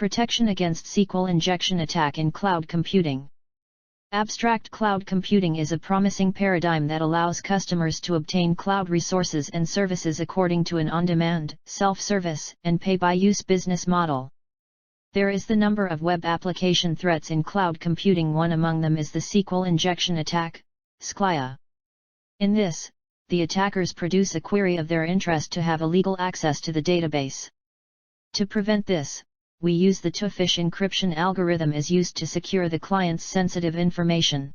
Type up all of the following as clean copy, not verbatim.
Protection against SQL injection attack in cloud computing. Abstract cloud computing is a promising paradigm that allows customers to obtain cloud resources and services according to an on-demand, self-service, and pay-by-use business model. There is the number of web application threats in cloud computing. One among them is the SQL injection attack, SQLiA. In this, the attackers produce a query of their interest to have illegal access to the database. To prevent this, we use the Twofish encryption algorithm is used to secure the client's sensitive information.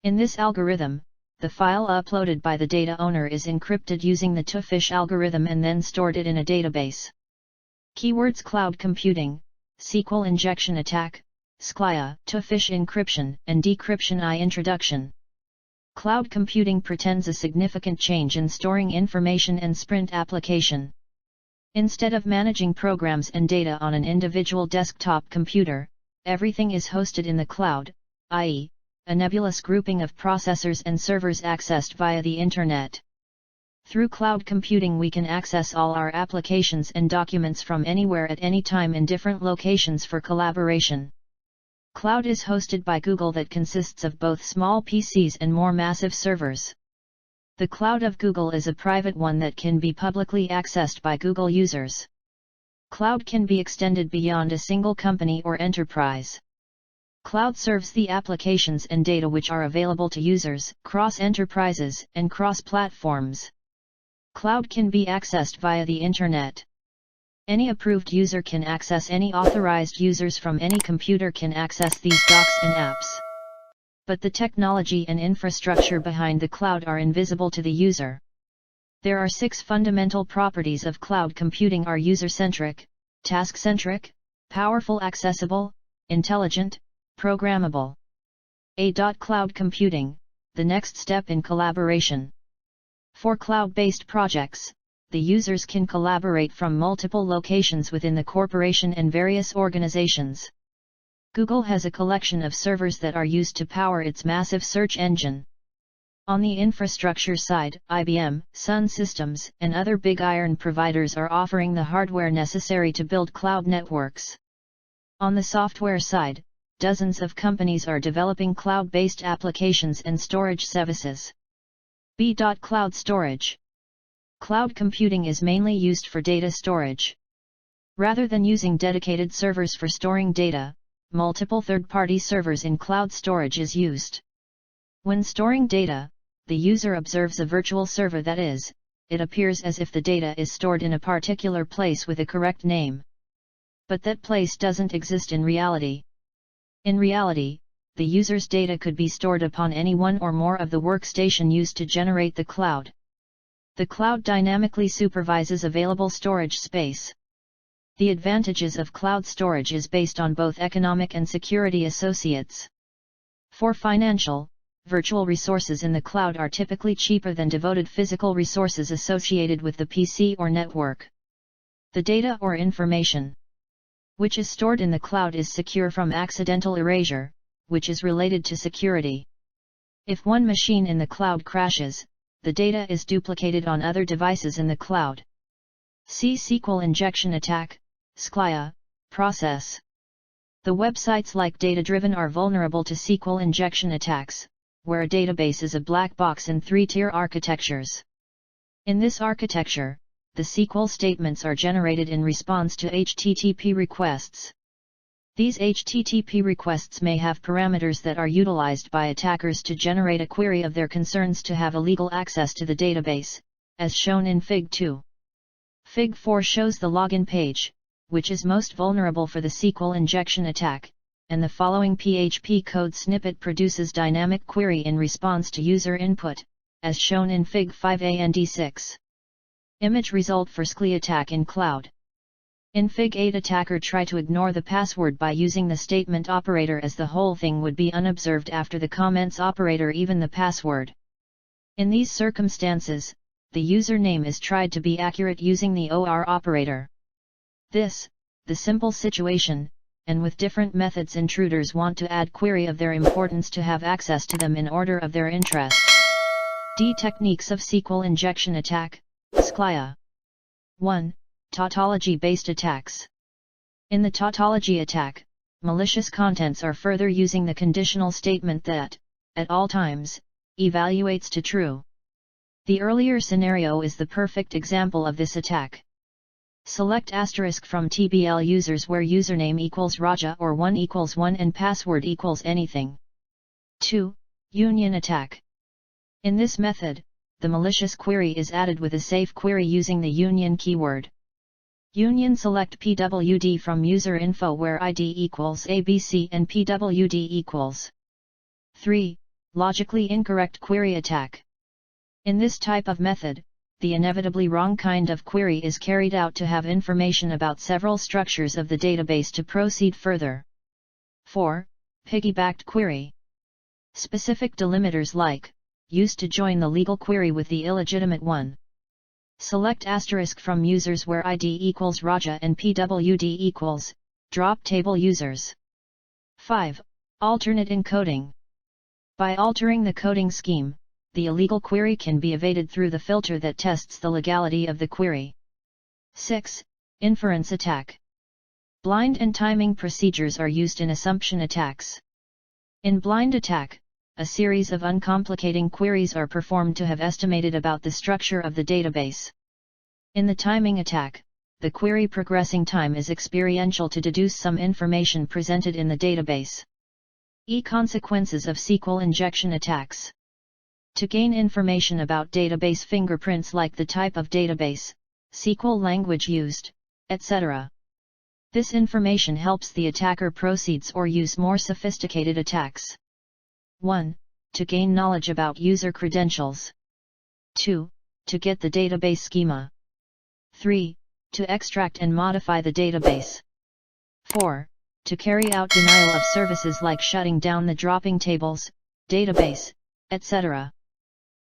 In this algorithm, the file uploaded by the data owner is encrypted using the Twofish algorithm and then stored it in a database. Keywords: cloud computing, SQL injection attack, SQLiA, Twofish encryption, and decryption. Introduction. Cloud computing pretends a significant change in storing information and Sprint application. Instead of managing programs and data on an individual desktop computer, everything is hosted in the cloud, i.e., a nebulous grouping of processors and servers accessed via the Internet. Through cloud computing we can access all our applications and documents from anywhere at any time in different locations for collaboration. Cloud is hosted by Google that consists of both small PCs and more massive servers. The cloud of Google is a private one that can be publicly accessed by Google users. Cloud can be extended beyond a single company or enterprise. Cloud serves the applications and data which are available to users, cross enterprises, and cross platforms. Cloud can be accessed via the Internet. Any approved user can access, any authorized users from any computer can access these docs and apps. But the technology and infrastructure behind the cloud are invisible to the user. There are 6 fundamental properties of cloud computing: are user-centric, task-centric, powerful, accessible, intelligent, programmable. Cloud computing, the next step in collaboration. For cloud-based projects, the users can collaborate from multiple locations within the corporation and various organizations. Google has a collection of servers that are used to power its massive search engine. On the infrastructure side, IBM, Sun Systems, and other big iron providers are offering the hardware necessary to build cloud networks. On the software side, dozens of companies are developing cloud-based applications and storage services. Cloud storage. Cloud computing is mainly used for data storage. Rather than using dedicated servers for storing data, multiple third-party servers in cloud storage is used. When storing data, the user observes a virtual server, that is, it appears as if the data is stored in a particular place with a correct name. But that place doesn't exist in reality. In reality, the user's data could be stored upon any one or more of the workstation used to generate the cloud. The cloud dynamically supervises available storage space. The advantages of cloud storage is based on both economic and security associates. For financial, virtual resources in the cloud are typically cheaper than devoted physical resources associated with the PC or network. The data or information which is stored in the cloud is secure from accidental erasure, which is related to security. If one machine in the cloud crashes, the data is duplicated on other devices in the cloud. See SQL injection attack, SQLiA, process. The websites like Data-Driven are vulnerable to SQL injection attacks, where a database is a black box in 3-tier architectures. In this architecture, the SQL statements are generated in response to HTTP requests. These HTTP requests may have parameters that are utilized by attackers to generate a query of their concerns to have illegal access to the database, as shown in Fig 2. Fig 4 shows the login page, which is most vulnerable for the SQL injection attack, and the following PHP code snippet produces dynamic query in response to user input, as shown in Fig 5a and D6. Image result for SQLiA attack in cloud. In Fig 8, attacker try to ignore the password by using the statement operator, as the whole thing would be unobserved after the comments operator, even the password. In these circumstances, the username is tried to be accurate using the OR operator. This, the simple situation, and with different methods intruders want to add query of their importance to have access to them in order of their interest. Techniques of SQL injection attack, SQLiA. 1. Tautology-based attacks. In the tautology attack, malicious contents are further using the conditional statement that, at all times, evaluates to true. The earlier scenario is the perfect example of this attack. Select asterisk from TBL users where username equals Raja or 1 equals 1 and password equals anything. 2. Union attack. In this method, the malicious query is added with a safe query using the union keyword. Union select PWD from user info where ID equals ABC and PWD equals. 3. Logically incorrect query attack. In this type of method, the inevitably wrong kind of query is carried out to have information about several structures of the database to proceed further. 4. Piggybacked query. Specific delimiters like, used to join the legal query with the illegitimate one. Select asterisk from users where ID equals Raja and PWD equals, drop table users. 5. Alternate encoding. By altering the coding scheme, the illegal query can be evaded through the filter that tests the legality of the query. 6. Inference attack. Blind and timing procedures are used in assumption attacks. In blind attack, a series of uncomplicating queries are performed to have estimated about the structure of the database. In the timing attack, the query progressing time is experiential to deduce some information presented in the database. Consequences of SQL injection attacks. To gain information about database fingerprints like the type of database, SQL language used, etc. This information helps the attacker proceeds or use more sophisticated attacks. 1. To gain knowledge about user credentials. 2. To get the database schema. 3. To extract and modify the database. 4. To carry out denial of services like shutting down the dropping tables, database, etc.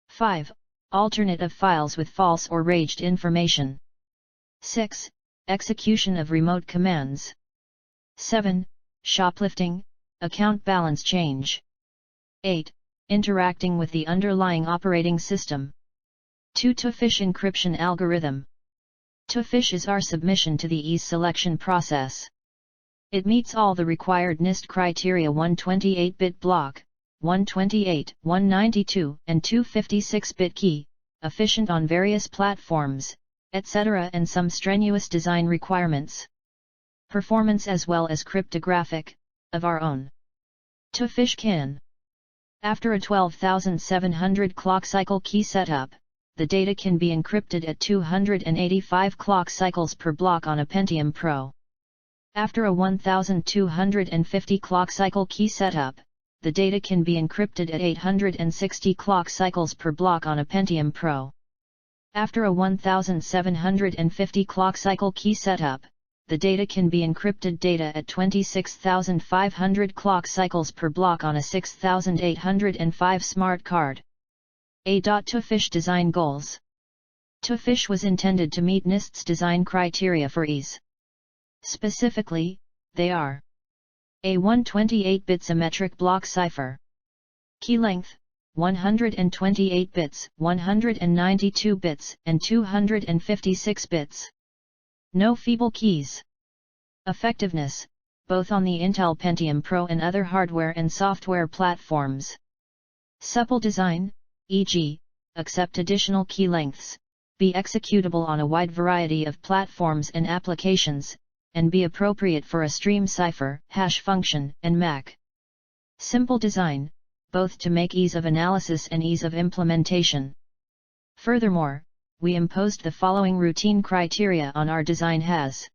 5. Alternate of files with false or raged information. 6. Execution of remote commands. 7. Shoplifting, account balance change. 8. Interacting with the underlying operating system. 2. Twofish encryption algorithm. Twofish is our submission to the ease selection process. It meets all the required NIST criteria: 128-bit block, 128, 192 and 256-bit key, efficient on various platforms, etc. and some strenuous design requirements. Performance as well as cryptographic, of our own. Twofish can. After a 12,700 clock cycle key setup, the data can be encrypted at 285 clock cycles per block on a Pentium Pro. After a 1,250 clock cycle key setup, the data can be encrypted at 860 clock cycles per block on a Pentium Pro. After a 1,750 clock cycle key setup, the data can be encrypted at 26,500 clock cycles per block on a 6,805 smart card. Twofish design goals. Twofish was intended to meet NIST's design criteria for ease. Specifically, they are: a 128-bit symmetric block cipher. Key length, 128 bits, 192 bits, and 256 bits. No feeble keys. Effectiveness, both on the Intel Pentium Pro and other hardware and software platforms. Supple design, e.g., accept additional key lengths, be executable on a wide variety of platforms and applications, and be appropriate for a stream cipher, hash function, and MAC. Simple design, both to make ease of analysis and ease of implementation. Furthermore, we imposed the following routine criteria on our design: has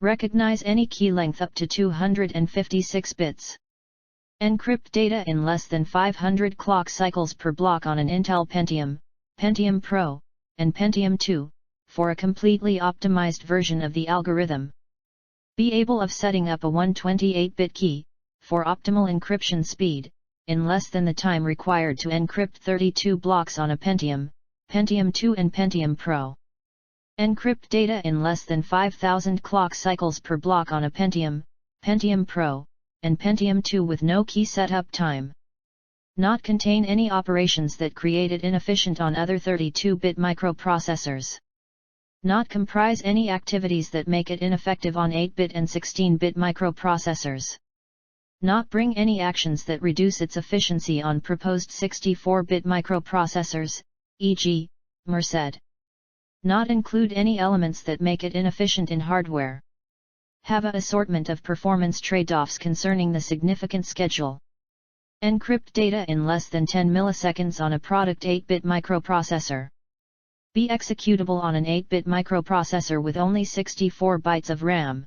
recognize any key length up to 256 bits. Encrypt data in less than 500 clock cycles per block on an Intel Pentium, Pentium Pro, and Pentium 2, for a completely optimized version of the algorithm. Be able of setting up a 128-bit key, for optimal encryption speed, in less than the time required to encrypt 32 blocks on a Pentium, Pentium 2 and Pentium Pro. Encrypt data in less than 5,000 clock cycles per block on a Pentium, Pentium Pro, and Pentium 2 with no key setup time. Not contain any operations that create it inefficient on other 32-bit microprocessors. Not comprise any activities that make it ineffective on 8-bit and 16-bit microprocessors. Not bring any actions that reduce its efficiency on proposed 64-bit microprocessors, e.g., Merced. Not include any elements that make it inefficient in hardware. Have an assortment of performance trade-offs concerning the significant schedule. Encrypt data in less than 10 milliseconds on a product 8-bit microprocessor. Be executable on an 8-bit microprocessor with only 64 bytes of RAM.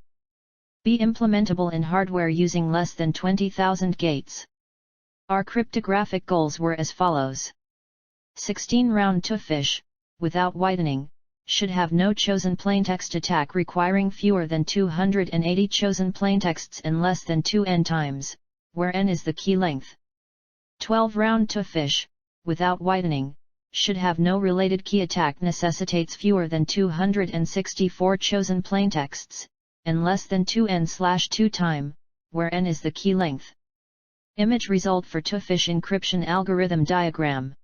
Be implementable in hardware using less than 20,000 gates. Our cryptographic goals were as follows. 16-round Twofish, without widening, should have no chosen plaintext attack requiring fewer than 280 chosen plaintexts and less than 2 n times, where n is the key length. 12-round Twofish, without widening, should have no related key attack necessitates fewer than 264 chosen plaintexts, and less than 2n/2 time, where n is the key length. Image result for Twofish encryption algorithm diagram.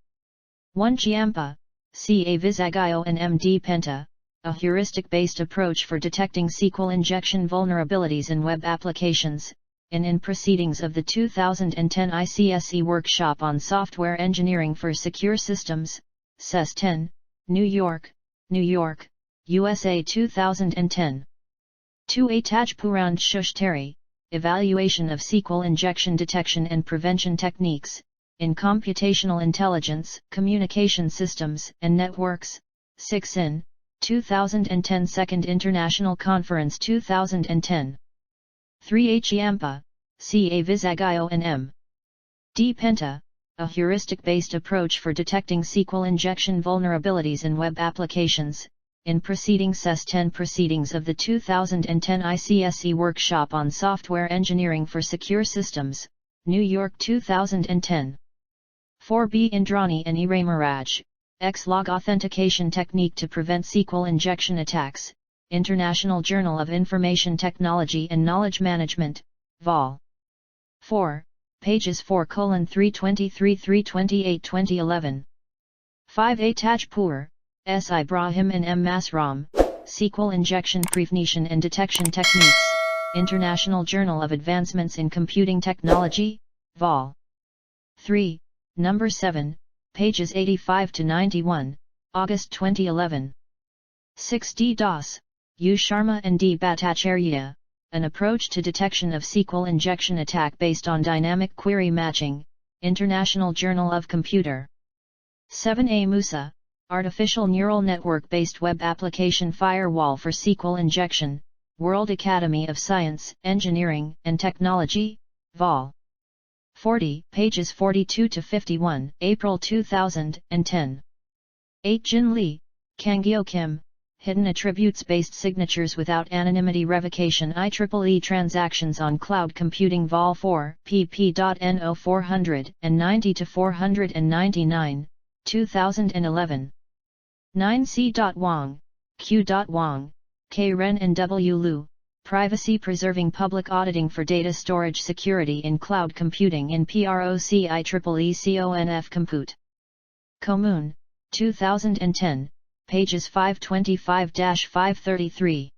1 Giampa, ca Visagio and MD Penta, a heuristic-based approach for detecting SQL injection vulnerabilities in web applications, and in proceedings of the 2010 ICSE Workshop on Software Engineering for Secure Systems, CES 10, New York, USA 2010. 2 Atajpurand Shushteri, Evaluation of SQL Injection Detection and Prevention Techniques, in Computational Intelligence, Communication Systems and Networks, 6 in, 2010 Second International Conference 2010. 3 Giampa, ca Visagio and M. D. Penta, a heuristic-based approach for detecting SQL injection vulnerabilities in web applications, in proceedings CES 10 proceedings of the 2010 ICSE Workshop on Software Engineering for Secure Systems, New York 2010. 4b Indrani and Iramaraj, X-log authentication technique to prevent SQL injection attacks, International Journal of Information Technology and Knowledge Management, Vol. 4, pages 4:323-328 2011. 5 Atajpur, S. Ibrahim and M. Masram, SQL Injection Prevention and Detection Techniques, International Journal of Advancements in Computing Technology, Vol. 3, number 7, pages 85-91, August 2011. 6 D. Das, U. Sharma and D. Bhattacharya, an approach to detection of SQL injection attack based on dynamic query matching, International Journal of Computer. 7 A. Musa, Artificial Neural Network-based Web Application Firewall for SQL Injection, World Academy of Science, Engineering and Technology, Vol. 40, pages 42-51, April 2010. 8 Jin Lee, Kangyo Kim, Hidden Attributes-based Signatures without Anonymity Revocation IEEE Transactions on Cloud Computing Vol 4, pp.no 490-499, 2011. 9 C. Wang, Q. Wang, K. Ren and W. Liu, Privacy Preserving Public Auditing for Data Storage Security in Cloud Computing in PROC IEEE CONF Compute. Commune, 2010, pages 525-533.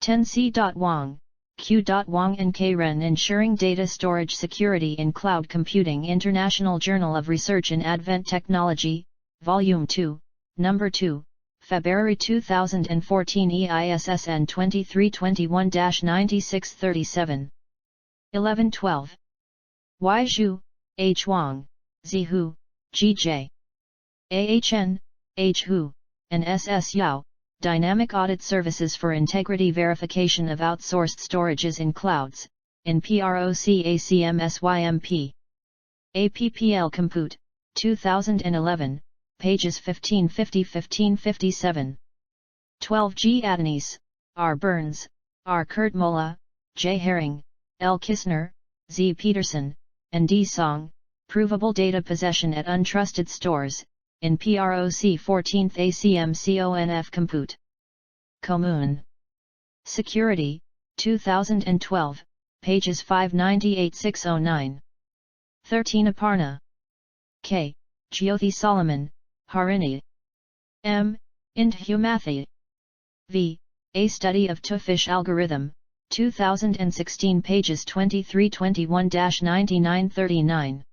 10 C. Wang, Q. Wang and K. Ren Ensuring Data Storage Security in Cloud Computing International Journal of Research in Advent Technology, Volume 2, Number 2, February 2014 EISSN 2321-9637. 11-12. Y. Zhu, H. Wang, Z. Hu, G. J. AHN, H. Hu, and S. Yao, Dynamic Audit Services for Integrity Verification of Outsourced Storages in Clouds, in PROC ACMSYMP. APPL Compute, 2011, pages 1550-1557. 12 G. Adonis, R. Burns, R. Kurtmola, J. Herring, L. Kistner, Z. Peterson, and D. Song, Provable Data Possession at Untrusted Stores, in PROC 14th ACMCONF Compute. Commune. Security, 2012, pages 598-609. 13 Aparna. K. Jyothi Solomon, Harini. M. Indhumathi. v. A Study of Twofish Algorithm, 2016 pages 2321-9939.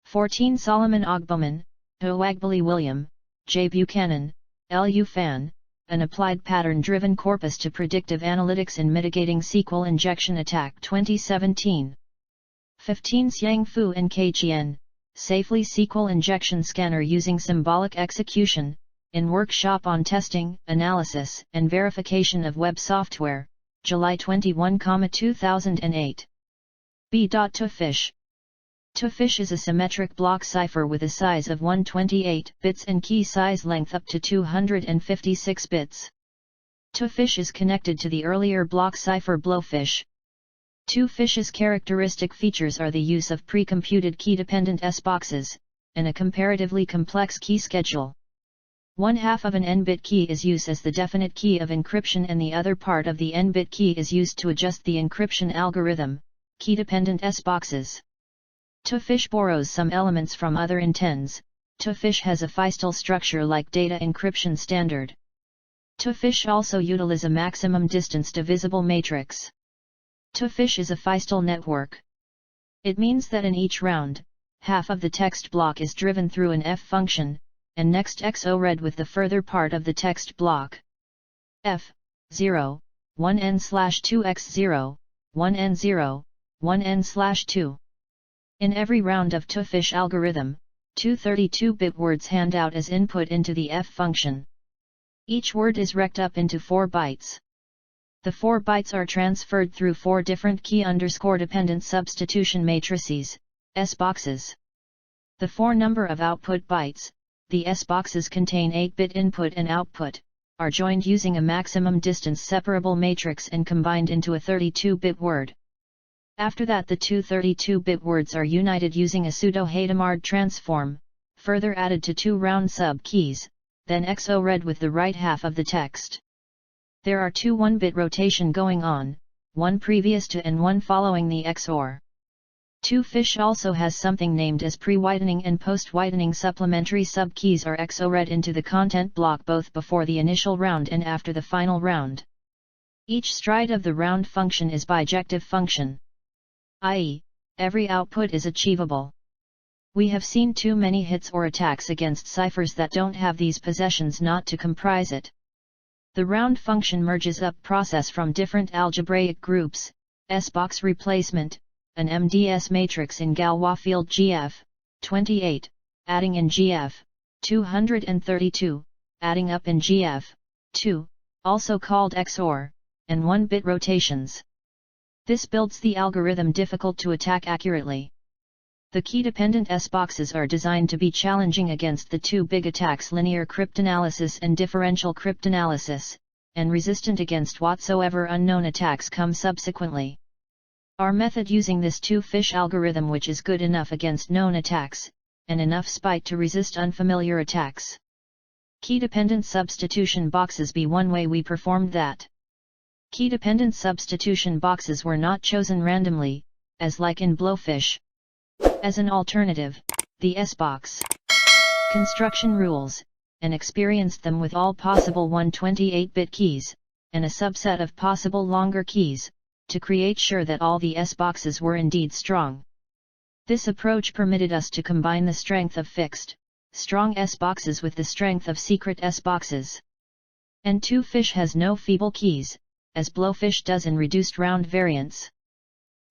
14 Solomon Ogboman, Owagbali William, J. Buchanan, L. U. Fan, An Applied Pattern-Driven Corpus to Predictive Analytics in Mitigating SQL Injection Attack 2017. 15 Xiang Fu and K. Chien, Safely SQL Injection Scanner Using Symbolic Execution, in Workshop on Testing, Analysis, and Verification of Web Software, July 21, 2008. B. Twofish. Twofish is a symmetric block cipher with a size of 128 bits and key size length up to 256 bits. Twofish is connected to the earlier block cipher Blowfish. Twofish's characteristic features are the use of pre-computed key-dependent S-boxes, and a comparatively complex key schedule. One half of an n-bit key is used as the definite key of encryption and the other part of the n-bit key is used to adjust the encryption algorithm, key-dependent S-boxes. Twofish borrows some elements from other intents. Twofish has a feistal structure like data encryption standard. Twofish also utilizes a maximum distance divisible matrix. Twofish is a feistal network. It means that in each round, half of the text block is driven through an f function, and next XORed with the further part of the text block. F 0, 1n/2x0, 1n0, 1n/2. In every round of Twofish algorithm, two 32-bit words hand out as input into the f function. Each word is rect up into 4 bytes. The 4 bytes are transferred through 4 different key_dependent substitution matrices, S-boxes. The 4 number of output bytes, the S-boxes contain 8-bit input and output, are joined using a maximum distance separable matrix and combined into a 32-bit word. After that the two 32-bit words are united using a pseudo-Hadamard transform, further added to 2 round sub-keys, then XORed with the right half of the text. There are 2 1-bit rotation going on, one previous to and one following the XOR. Twofish also has something named as pre-widening and post-widening supplementary sub-keys are XORed into the content block both before the initial round and after the final round. Each stride of the round function is bijective function, i.e., every output is achievable. We have seen too many hits or attacks against ciphers that don't have these possessions not to comprise it. The round function merges up process from different algebraic groups, S-box replacement, an MDS matrix in Galois field GF, 28, adding in GF, 232, adding up in GF, 2, also called XOR, and 1-bit rotations. This builds the algorithm difficult to attack accurately. The key-dependent S-boxes are designed to be challenging against the 2 big attacks linear cryptanalysis and differential cryptanalysis, and resistant against whatsoever unknown attacks come subsequently. Our method using this Twofish algorithm which is good enough against known attacks, and enough spite to resist unfamiliar attacks. Key-dependent substitution boxes be one way we performed that. Key-dependent substitution boxes were not chosen randomly, as like in Blowfish. As an alternative, the S-box construction rules, and experienced them with all possible 128-bit keys, and a subset of possible longer keys, to create sure that all the S-boxes were indeed strong. This approach permitted us to combine the strength of fixed, strong S-boxes with the strength of secret S-boxes. And Twofish has no feeble keys, as Blowfish does in reduced round variants.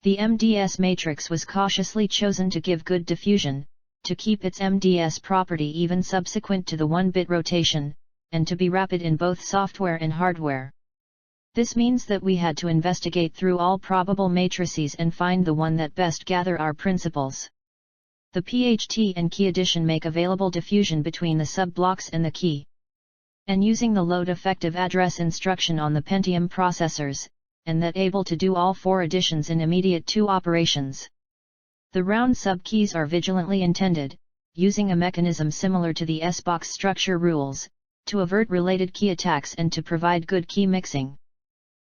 The MDS matrix was cautiously chosen to give good diffusion, to keep its MDS property even subsequent to the 1-bit rotation, and to be rapid in both software and hardware. This means that we had to investigate through all probable matrices and find the one that best gather our principles. The PHT and key addition make available diffusion between the sub-blocks and the key. And using the load effective address instruction on the Pentium processors, and that able to do all 4 additions in immediate 2 operations. The round sub-keys are vigilantly intended, using a mechanism similar to the S-box structure rules, to avert related key attacks and to provide good key mixing.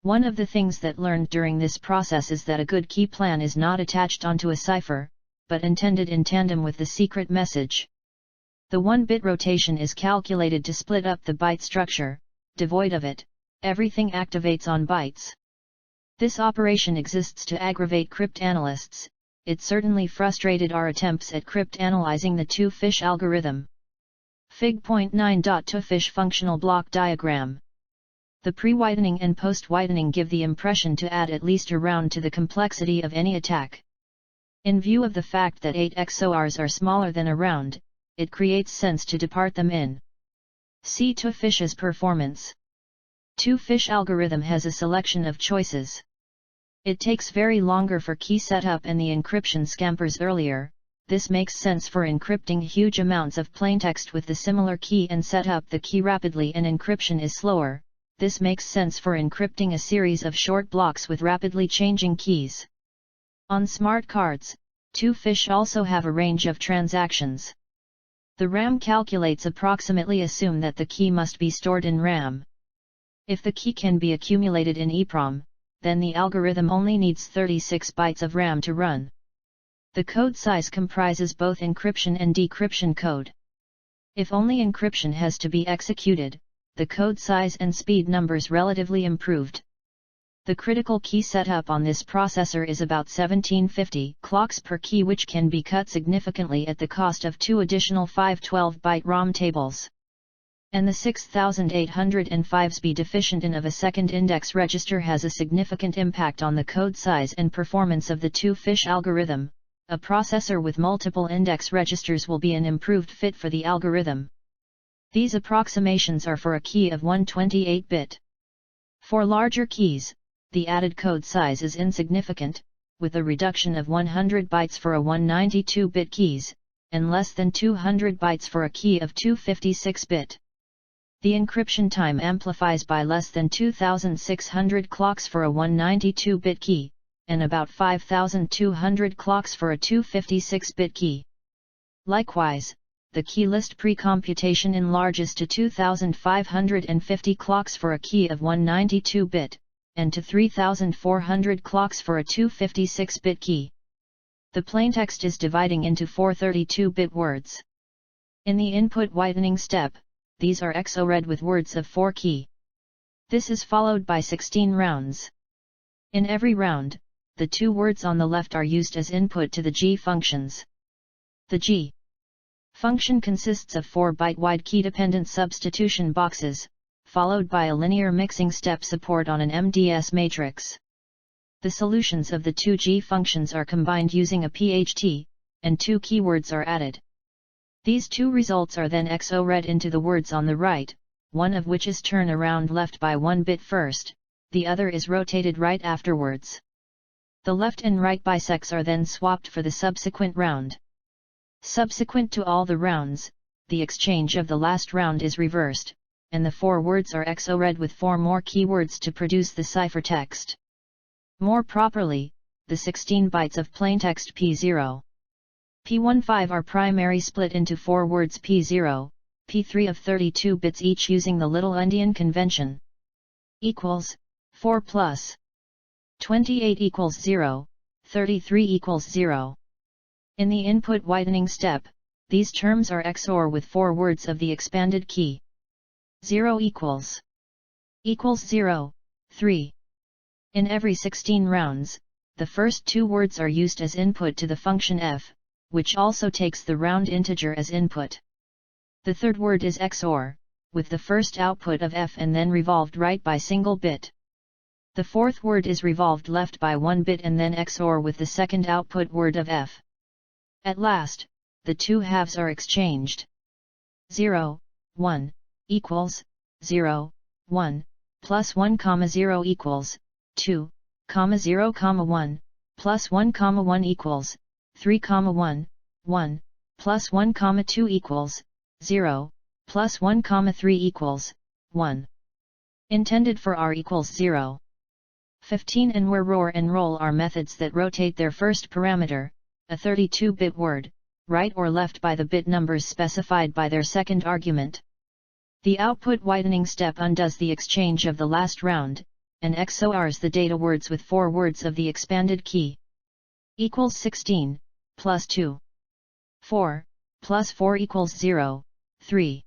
One of the things that learned during this process is that a good key plan is not attached onto a cipher, but intended in tandem with the secret message. The 1-bit rotation is calculated to split up the byte structure, devoid of it, Everything activates on bytes. This operation exists to aggravate cryptanalysts. It certainly frustrated our attempts at cryptanalyzing the Twofish algorithm. Fig.9. Twofish functional block diagram. The pre-widening and post-widening give the impression to add at least a round to the complexity of any attack. In view of the fact that 8 XORs are smaller than a round, it creates sense to depart them in. See Twofish's performance. Twofish algorithm has a selection of choices. It takes very longer for key setup and the encryption scampers earlier. This makes sense for encrypting huge amounts of plaintext with the similar key and set up the key rapidly, and encryption is slower. This makes sense for encrypting a series of short blocks with rapidly changing keys. On smart cards, Twofish also have a range of transactions. The RAM calculates approximately assume that the key must be stored in RAM. If the key can be accumulated in EEPROM, then the algorithm only needs 36 bytes of RAM to run. The code size comprises both encryption and decryption code. If only encryption has to be executed, the code size and speed numbers relatively improved. The critical key setup on this processor is about 1750 clocks per key, which can be cut significantly at the cost of 2 additional 512-byte ROM tables. And the 6805's be deficient in of a second index register has a significant impact on the code size and performance of the Twofish algorithm. A processor with multiple index registers will be an improved fit for the algorithm. These approximations are for a key of 128-bit. For larger keys, the added code size is insignificant, with a reduction of 100 bytes for a 192-bit keys, and less than 200 bytes for a key of 256-bit. The encryption time amplifies by less than 2600 clocks for a 192-bit key, and about 5200 clocks for a 256-bit key. Likewise, the key list pre-computation enlarges to 2550 clocks for a key of 192-bit, and to 3400 clocks for a 256-bit key. The plaintext is dividing into 4 32-bit words. In the input widening step, these are XORed with words of 4 key. This is followed by 16 rounds. In every round, the 2 words on the left are used as input to the G functions. The G function consists of 4-byte wide key-dependent substitution boxes, followed by a linear mixing step support on an MDS matrix. The solutions of the 2 G functions are combined using a PHT, and 2 keywords are added. These 2 results are then XORed into the words on the right, one of which is turn around left by 1 bit first, the other is rotated right afterwards. The left and right bisects are then swapped for the subsequent round. Subsequent to all the rounds, the exchange of the last round is reversed, and the 4 words are XORed with 4 more keywords to produce the ciphertext. More properly, the 16 bytes of plaintext P0. P15 are primary split into 4 words P0, P3 of 32 bits each using the Little Endian convention. Equals, 4 plus 28 equals 0, 33 equals 0. In the input widening step, these terms are XOR with 4 words of the expanded key. 0 equals 0, 3. In every 16 rounds, the first 2 words are used as input to the function f, which also takes the round integer as input. The third word is XOR, with the first output of f and then revolved right by single bit. The fourth word is revolved left by 1 bit and then XOR with the second output word of f. At last, the 2 halves are exchanged. 0, 1, equals, 0, 1, plus 1, 0 equals, 2, 0, 1, plus 1, 1 equals, 3, 1, 1, plus 1, 2 equals, 0, plus 1, 3 equals, 1. Intended for r equals 0. 15 and where roar and roll are methods that rotate their first parameter, a 32-bit word, right or left by the bit numbers specified by their second argument. The output widening step undoes the exchange of the last round, and XORs the data words with 4 words of the expanded key. Equals 16, plus 2. 4, plus 4 equals 0, 3.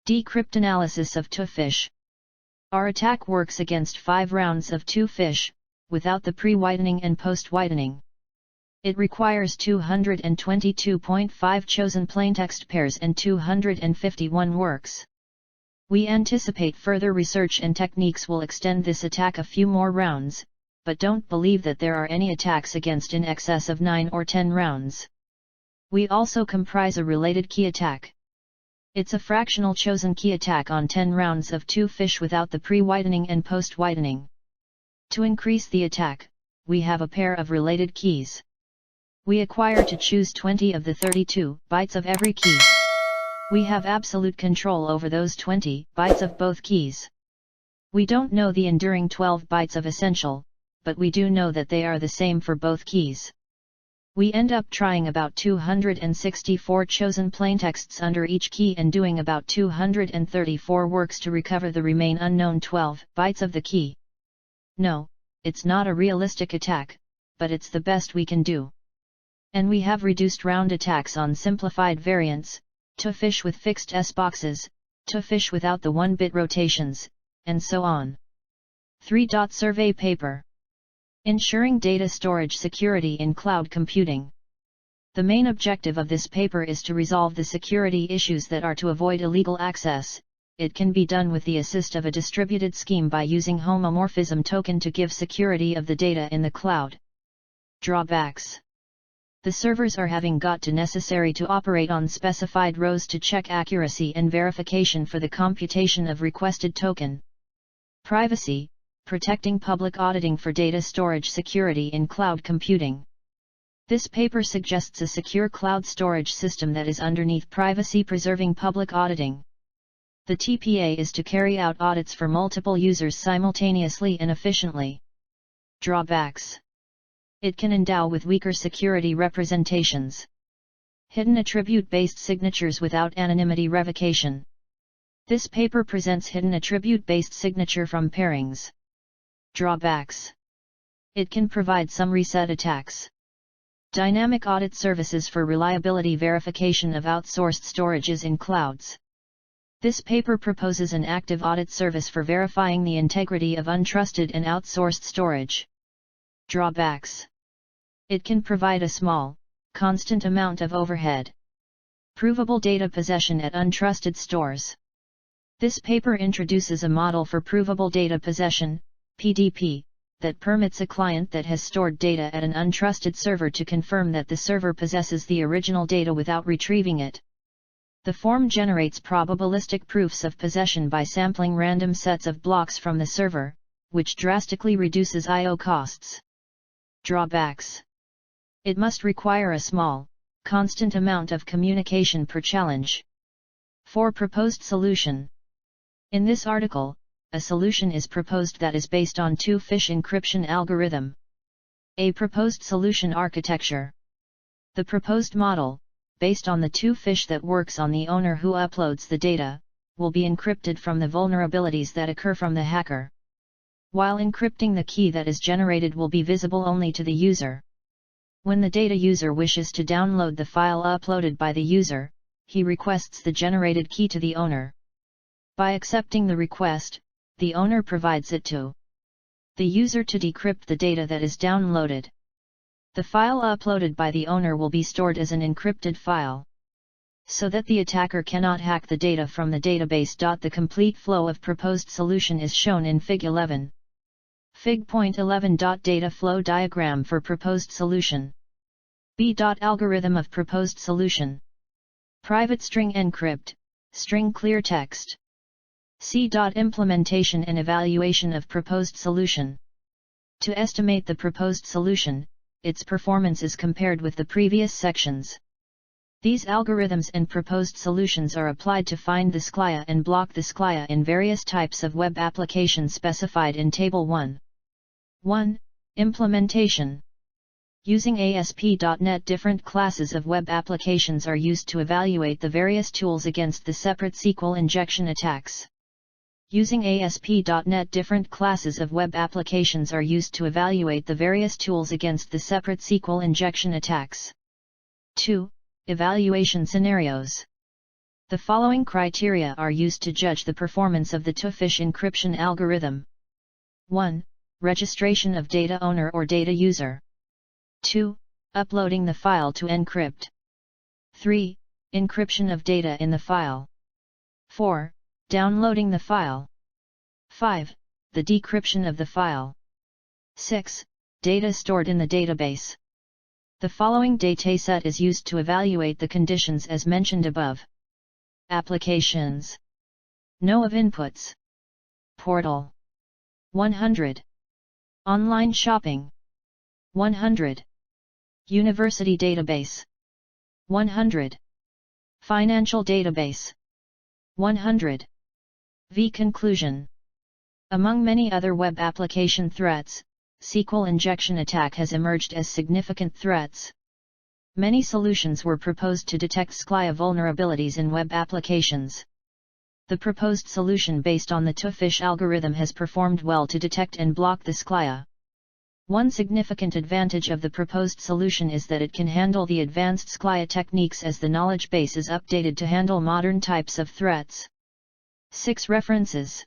Decrypt analysis of Twofish. Our attack works against 5 rounds of Twofish, without the pre-whitening and post-whitening. It requires 222.5 chosen plaintext pairs and 251 works. We anticipate further research and techniques will extend this attack a few more rounds, but don't believe that there are any attacks against in excess of 9 or 10 rounds. We also comprise a related key attack. It's a fractional chosen key attack on 10 rounds of Twofish without the pre-whitening and post-whitening. To increase the attack, we have a pair of related keys. We acquire to choose 20 of the 32 bytes of every key. We have absolute control over those 20 bytes of both keys. We don't know the enduring 12 bytes of essential, but we do know that they are the same for both keys. We end up trying about 264 chosen plaintexts under each key and doing about 234 works to recover the remain unknown 12 bytes of the key. No, it's not a realistic attack, but it's the best we can do. And we have reduced round attacks on simplified variants, Twofish with fixed S boxes, Twofish without the 1-bit rotations, and so on. 3. Survey paper. Ensuring data storage security in cloud computing. The main objective of this paper is to resolve the security issues that are to avoid illegal access. It can be done with the assist of a distributed scheme by using homomorphism token to give security of the data in the cloud. Drawbacks. The servers are having got to necessary to operate on specified rows to check accuracy and verification for the computation of requested token. Privacy, protecting public auditing for data storage security in cloud computing. This paper suggests a secure cloud storage system that is underneath privacy-preserving public auditing. The TPA is to carry out audits for multiple users simultaneously and efficiently. Drawbacks. It can endow with weaker security representations. Hidden attribute-based signatures without anonymity revocation. This paper presents hidden attribute-based signature from pairings. Drawbacks. It can provide some reset attacks. Dynamic audit services for reliability verification of outsourced storages in clouds. This paper proposes an active audit service for verifying the integrity of untrusted and outsourced storage. Drawbacks. It can provide a small, constant amount of overhead. Provable data possession at untrusted stores. This paper introduces a model for provable data possession, PDP, that permits a client that has stored data at an untrusted server to confirm that the server possesses the original data without retrieving it. The form generates probabilistic proofs of possession by sampling random sets of blocks from the server, which drastically reduces I/O costs. Drawbacks. It must require a small, constant amount of communication per challenge. 4. Proposed solution. In this article, a solution is proposed that is based on Twofish encryption algorithm. A proposed solution architecture. The proposed model, based on the Twofish that works on the owner who uploads the data, will be encrypted from the vulnerabilities that occur from the hacker. While encrypting the key that is generated will be visible only to the user. When the data user wishes to download the file uploaded by the user, he requests the generated key to the owner. By accepting the request, the owner provides it to the user to decrypt the data that is downloaded. The file uploaded by the owner will be stored as an encrypted file, so that the attacker cannot hack the data from the database. The complete flow of proposed solution is shown in Fig 11. Fig.11. Data flow diagram for proposed solution. B. Algorithm of proposed solution. Private string encrypt, string clear text. C. Implementation and evaluation of proposed solution. To estimate the proposed solution, its performance is compared with the previous sections. These algorithms and proposed solutions are applied to find the SQLiA and block the SQLiA in various types of web applications specified in Table 1. 1. Implementation. Using ASP.NET, different classes of web applications are used to evaluate the various tools against the separate SQL injection attacks. Using ASP.NET, different classes of web applications are used to evaluate the various tools against the separate SQL injection attacks. 2. Evaluation scenarios. The following criteria are used to judge the performance of the Twofish encryption algorithm. 1. Registration of data owner or data user. 2. Uploading the file to encrypt. 3. Encryption of data in the file. 4. Downloading the file. 5. The decryption of the file. 6. Data stored in the database. The following dataset is used to evaluate the conditions as mentioned above. Applications. No of inputs. Portal. 100. Online shopping. 100. University database. 100. Financial database. 100. V conclusion. Among many other web application threats, SQL injection attack has emerged as significant threats. Many solutions were proposed to detect SQLiA vulnerabilities in web applications. The proposed solution based on the Twofish algorithm has performed well to detect and block the SQLiA. One significant advantage of the proposed solution is that it can handle the advanced SQLiA techniques as the knowledge base is updated to handle modern types of threats. 6 references.